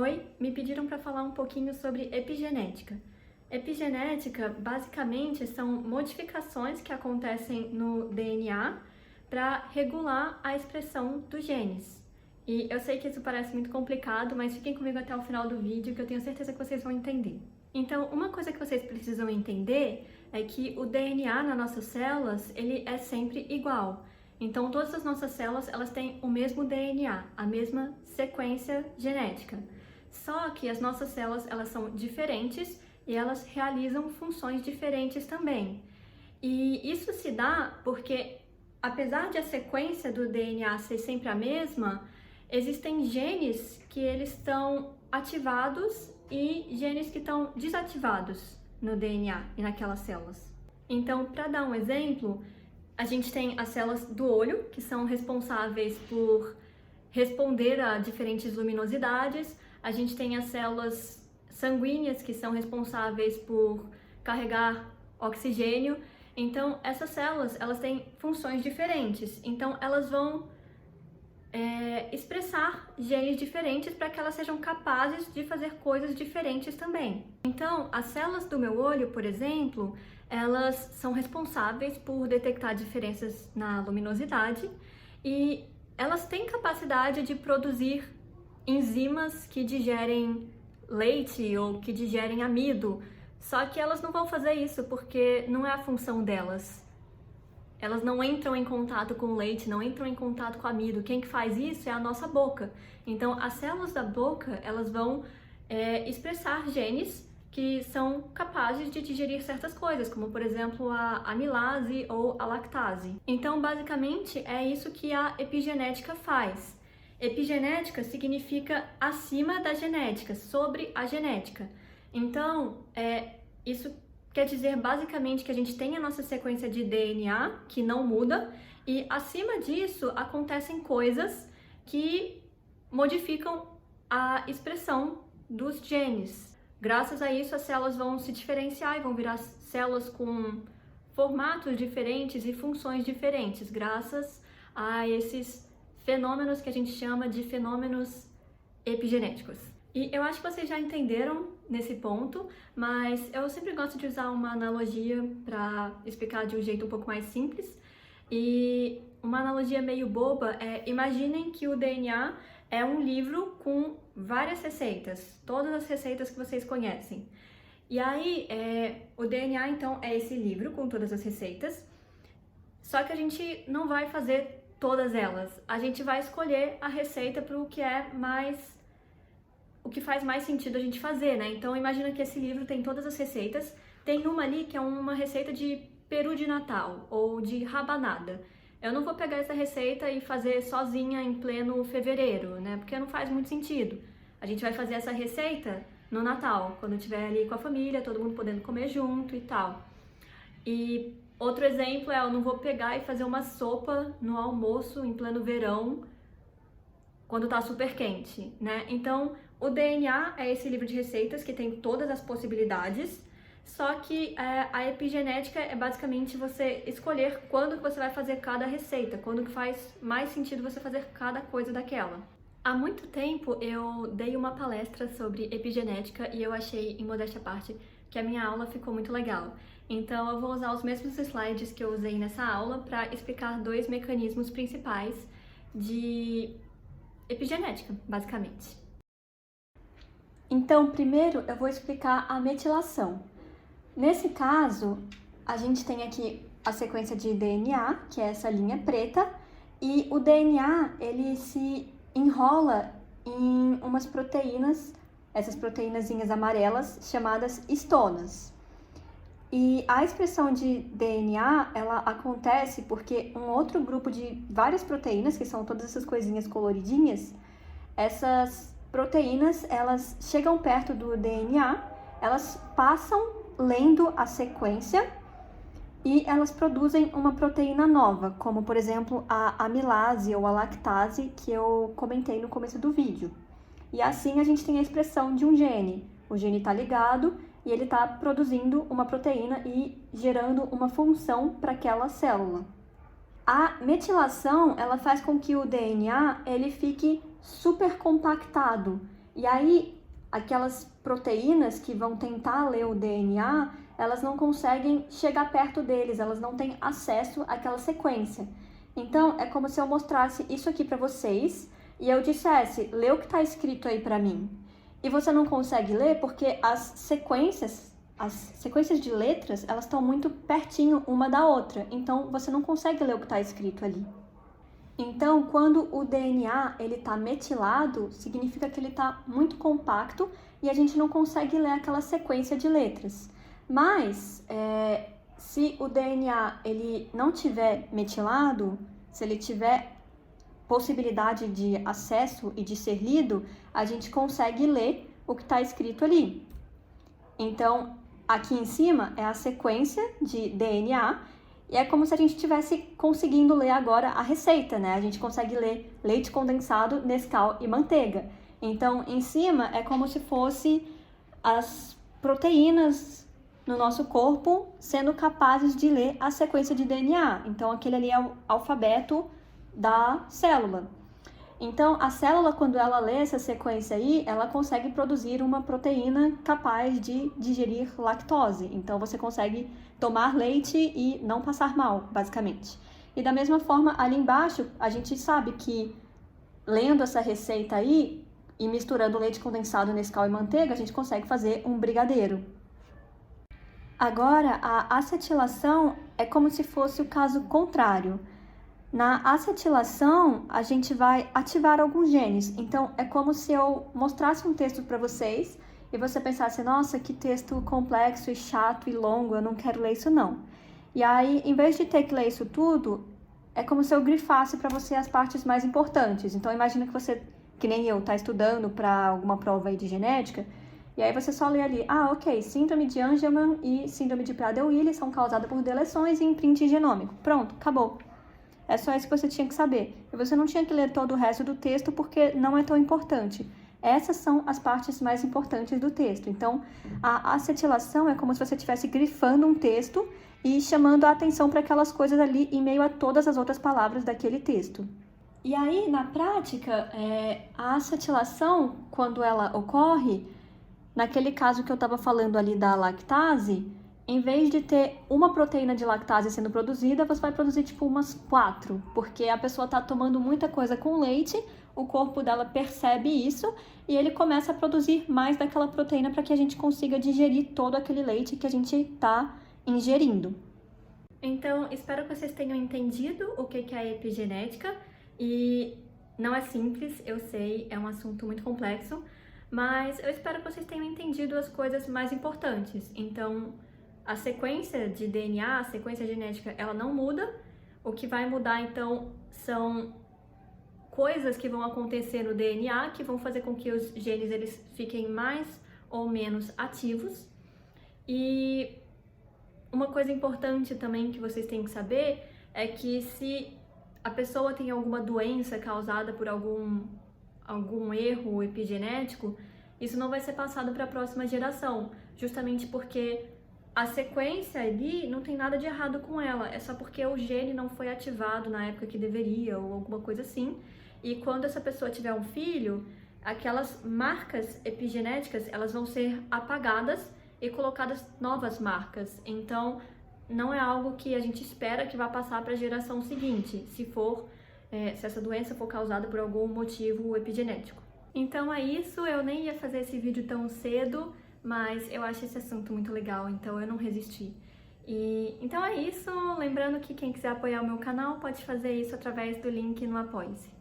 Oi, me pediram para falar um pouquinho sobre epigenética. Epigenética, basicamente, são modificações que acontecem no DNA para regular a expressão dos genes. E eu sei que isso parece muito complicado, mas fiquem comigo até o final do vídeo que eu tenho certeza que vocês vão entender. Então, uma coisa que vocês precisam entender é que o DNA nas nossas células, ele é sempre igual. Então, todas as nossas células, elas têm o mesmo DNA, a mesma sequência genética. Só que as nossas células, elas são diferentes e elas realizam funções diferentes também. E isso se dá porque, apesar de a sequência do DNA ser sempre a mesma, existem genes que eles estão ativados e genes que estão desativados no DNA e naquelas células. Então, para dar um exemplo, a gente tem as células do olho, que são responsáveis por responder a diferentes luminosidades. A gente tem as células sanguíneas, que são responsáveis por carregar oxigênio. Então, essas células, elas têm funções diferentes. Então, elas vão expressar genes diferentes para que elas sejam capazes de fazer coisas diferentes também. Então, as células do meu olho, por exemplo, elas são responsáveis por detectar diferenças na luminosidade e elas têm capacidade de produzir enzimas que digerem leite ou que digerem amido, só que elas não vão fazer isso porque não é a função delas. Elas não entram em contato com o leite, não entram em contato com o amido. Quem que faz isso é a nossa boca. Então, as células da boca, elas vão expressar genes que são capazes de digerir certas coisas, como, por exemplo, a amilase ou a lactase. Então, basicamente, é isso que a epigenética faz. Epigenética significa acima da genética, sobre a genética. Então, isso quer dizer basicamente que a gente tem a nossa sequência de DNA, que não muda, e acima disso acontecem coisas que modificam a expressão dos genes. Graças a isso, as células vão se diferenciar e vão virar células com formatos diferentes e funções diferentes, graças a esses fenômenos que a gente chama de fenômenos epigenéticos. E eu acho que vocês já entenderam nesse ponto, mas eu sempre gosto de usar uma analogia para explicar de um jeito um pouco mais simples. E uma analogia meio boba é: imaginem que o DNA é um livro com várias receitas, todas as receitas que vocês conhecem. E aí, o DNA, então, é esse livro com todas as receitas, só que a gente não vai fazer todas elas. A gente vai escolher a receita para o que faz mais sentido a gente fazer, né? Então, imagina que esse livro tem todas as receitas, tem uma ali que é uma receita de peru de Natal ou de rabanada. Eu não vou pegar essa receita e fazer sozinha em pleno fevereiro, né? Porque não faz muito sentido. A gente vai fazer essa receita no Natal, quando estiver ali com a família, todo mundo podendo comer junto e tal. E outro exemplo eu não vou pegar e fazer uma sopa no almoço em pleno verão, quando tá super quente, né? Então, o DNA é esse livro de receitas que tem todas as possibilidades, só que a epigenética é basicamente você escolher quando que você vai fazer cada receita, quando que faz mais sentido você fazer cada coisa daquela. Há muito tempo eu dei uma palestra sobre epigenética e eu achei, em modéstia à parte, que a minha aula ficou muito legal. Então eu vou usar os mesmos slides que eu usei nessa aula para explicar dois mecanismos principais de epigenética, basicamente. Então, primeiro eu vou explicar a metilação. Nesse caso, a gente tem aqui a sequência de DNA, que é essa linha preta, e o DNA, ele se enrola em umas proteínas, essas proteínazinhas amarelas, chamadas histonas. E a expressão de DNA, ela acontece porque um outro grupo de várias proteínas, que são todas essas coisinhas coloridinhas, essas proteínas, elas chegam perto do DNA, elas passam lendo a sequência e elas produzem uma proteína nova, como por exemplo a amilase ou a lactase que eu comentei no começo do vídeo. E assim a gente tem a expressão de um gene. O gene está ligado e ele está produzindo uma proteína e gerando uma função para aquela célula. A metilação, ela faz com que o DNA ele fique super compactado E aí, aquelas proteínas que vão tentar ler o DNA, elas não conseguem chegar perto deles, elas não têm acesso àquela sequência. Então, é como se eu mostrasse isso aqui para vocês e eu dissesse, lê o que está escrito aí para mim. E você não consegue ler porque as sequências de letras, elas estão muito pertinho uma da outra. Então, você não consegue ler o que está escrito ali. Então, quando o DNA está metilado, significa que ele está muito compacto e a gente não consegue ler aquela sequência de letras. Mas, se o DNA ele não tiver metilado, se ele tiver possibilidade de acesso e de ser lido, a gente consegue ler o que está escrito ali. Então, aqui em cima é a sequência de DNA e é como se a gente estivesse conseguindo ler agora a receita, né? A gente consegue ler leite condensado, Nescau e manteiga. Então, em cima é como se fosse as proteínas no nosso corpo sendo capazes de ler a sequência de DNA. Então, aquele ali é o alfabeto da célula. Então, a célula, quando ela lê essa sequência aí, ela consegue produzir uma proteína capaz de digerir lactose. Então, você consegue tomar leite e não passar mal, basicamente. E da mesma forma, ali embaixo, a gente sabe que, lendo essa receita aí, e misturando leite condensado, Nescau e manteiga, a gente consegue fazer um brigadeiro. Agora, a acetilação é como se fosse o caso contrário. Na acetilação, a gente vai ativar alguns genes. Então, é como se eu mostrasse um texto para vocês e você pensasse, nossa, que texto complexo e chato e longo, eu não quero ler isso não. E aí, em vez de ter que ler isso tudo, é como se eu grifasse para você as partes mais importantes. Então, imagina que você, que nem eu, está estudando para alguma prova aí de genética, e aí você só lê ali, ok, síndrome de Angelman e síndrome de Prader-Willi são causadas por deleções e imprint genômico. Pronto, acabou. É só isso que você tinha que saber. E você não tinha que ler todo o resto do texto porque não é tão importante. Essas são as partes mais importantes do texto. Então, a acetilação é como se você estivesse grifando um texto e chamando a atenção para aquelas coisas ali em meio a todas as outras palavras daquele texto. E aí, na prática, a acetilação, quando ela ocorre, naquele caso que eu estava falando ali da lactase, em vez de ter uma proteína de lactase sendo produzida, você vai produzir tipo umas 4, porque a pessoa está tomando muita coisa com leite, o corpo dela percebe isso e ele começa a produzir mais daquela proteína para que a gente consiga digerir todo aquele leite que a gente está ingerindo. Então, espero que vocês tenham entendido o que é epigenética e não é simples, eu sei, é um assunto muito complexo, mas eu espero que vocês tenham entendido as coisas mais importantes. Então, a sequência de DNA, a sequência genética, ela não muda. O que vai mudar, então, são coisas que vão acontecer no DNA que vão fazer com que os genes eles fiquem mais ou menos ativos. E uma coisa importante também que vocês têm que saber é que se a pessoa tem alguma doença causada por algum erro epigenético, isso não vai ser passado para a próxima geração, justamente porque a sequência ali não tem nada de errado com ela, é só porque o gene não foi ativado na época que deveria ou alguma coisa assim. E quando essa pessoa tiver um filho, aquelas marcas epigenéticas, elas vão ser apagadas e colocadas novas marcas. Então, não é algo que a gente espera que vá passar para a geração seguinte, se essa doença for causada por algum motivo epigenético. Então é isso, eu nem ia fazer esse vídeo tão cedo, mas eu acho esse assunto muito legal, então eu não resisti. Então é isso, lembrando que quem quiser apoiar o meu canal pode fazer isso através do link no Apoie-se.